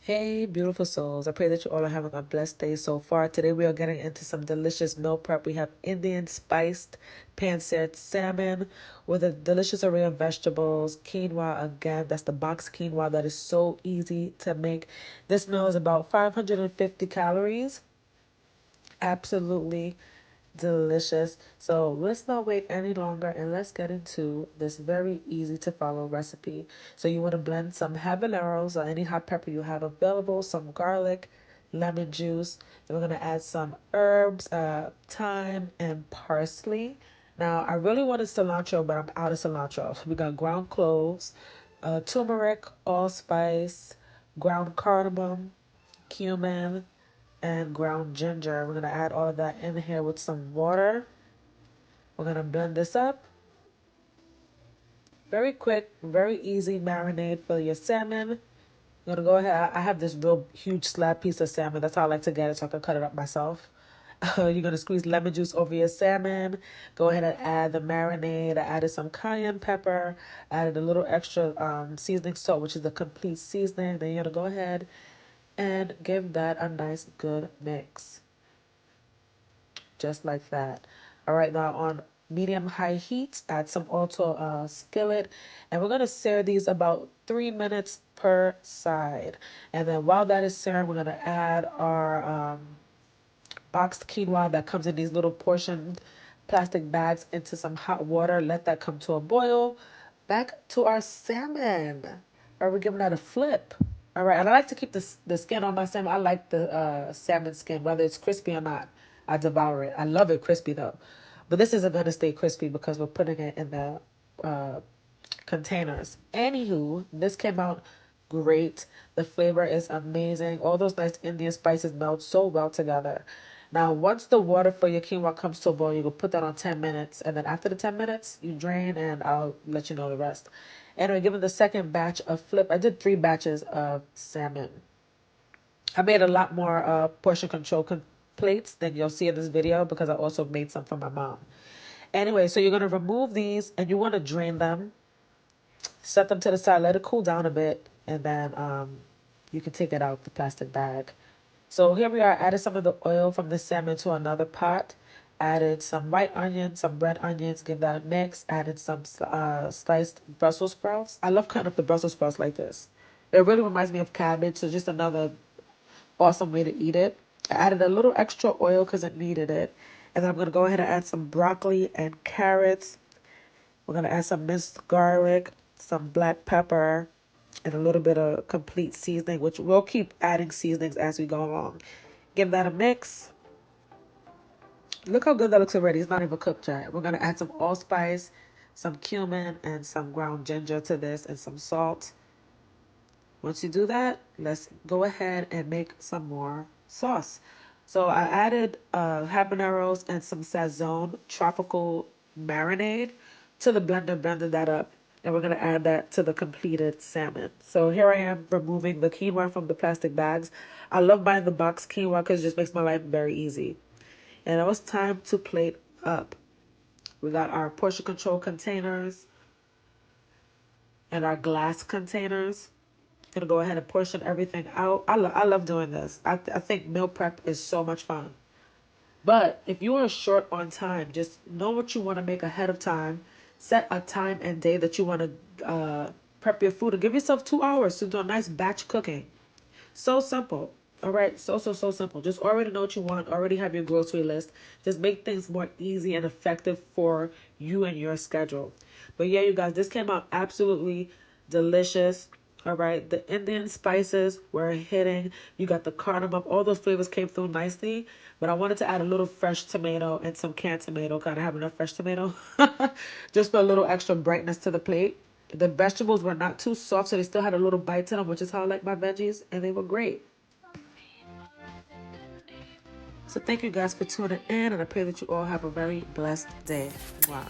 Hey, beautiful souls. I pray that you all are having a blessed day so far. Today we are getting into some delicious meal prep. We have Indian spiced pan-seared salmon with a delicious array of vegetables. Quinoa, again, that's the box quinoa that is so easy to make. This meal is about 550 calories. Absolutely delicious. So let's not wait any longer and let's get into this very easy to follow recipe. So you want to blend some habaneros or any hot pepper you have available, some garlic, lemon juice. Then we're going to add some herbs, thyme, and parsley. Now I really wanted cilantro, but I'm out of cilantro. We got ground cloves, turmeric, allspice, ground cardamom, cumin, and ground ginger. We're going to add all of that in here with some water. We're going to blend this up. Very quick, very easy marinade for your salmon. I'm going to go ahead. I have this real huge slab piece of salmon. That's how I like to get it so I can cut it up myself. You're going to squeeze lemon juice over your salmon. Go ahead and add the marinade. I added some cayenne pepper. Added a little extra seasoning salt, which is a complete seasoning. Then you're going to go ahead and give that a nice good mix. Just like that. All right, now on medium high heat, add some oil to a skillet, and we're gonna sear these about 3 minutes per side. And then while that is searing, we're gonna add our boxed quinoa that comes in these little portion plastic bags into some hot water. Let that come to a boil. Back to our salmon. Are we giving that a flip? All right, and I like to keep the skin on my salmon. I like the salmon skin, whether it's crispy or not. I devour it. I love it crispy though. But this isn't going to stay crispy because we're putting it in the uh, containers. Anywho, this came out great. The flavor is amazing. All those nice Indian spices melt so well together. Now, once the water for your quinoa comes to a boil, you can put that on 10 minutes. And then after the 10 minutes, you drain and I'll let you know the rest. And we're giving the second batch a flip. I did 3 batches of salmon. I made a lot more portion control plates than you'll see in this video because I also made some for my mom. Anyway, so you're going to remove these and you want to drain them. Set them to the side, let it cool down a bit, and then you can take it out the plastic bag. So here we are, added some of the oil from the salmon to another pot. Added some white onions, some red onions, give that a mix. Added some sliced Brussels sprouts. I love cutting up the Brussels sprouts like this. It really reminds me of cabbage, so just another awesome way to eat it. I added a little extra oil because it needed it. And then I'm going to go ahead and add some broccoli and carrots. We're going to add some minced garlic, some black pepper, and a little bit of complete seasoning, which we'll keep adding seasonings as we go along. Give that a mix. Look how good that looks already. It's not even cooked yet. We're going to add some allspice, some cumin, and some ground ginger to this, and some salt. Once you do that, let's go ahead and make some more sauce. So I added habaneros and some Sazon tropical marinade to the blender, blended that up, and we're going to add that to the completed salmon. So here I am removing the quinoa from the plastic bags. I love buying the box quinoa because it just makes my life very easy. And it was time to plate up. We got our portion control containers and our glass containers. Gonna go ahead and portion everything out. I love doing this. I think meal prep is so much fun. But if you are short on time, just know what you want to make ahead of time. Set a time and day that you want to prep your food, and give yourself 2 hours to do a nice batch cooking. So simple. All right, so simple. Just already know what you want, already have your grocery list. Just make things more easy and effective for you and your schedule. But yeah, you guys, this came out absolutely delicious. All right, the Indian spices were hitting. You got the cardamom. All those flavors came through nicely. But I wanted to add a little fresh tomato and some canned tomato. Kind of have enough fresh tomato. Just for a little extra brightness to the plate. The vegetables were not too soft, so they still had a little bite to them, which is how I like my veggies, and they were great. So thank you guys for tuning in, and I pray that you all have a very blessed day. Wow.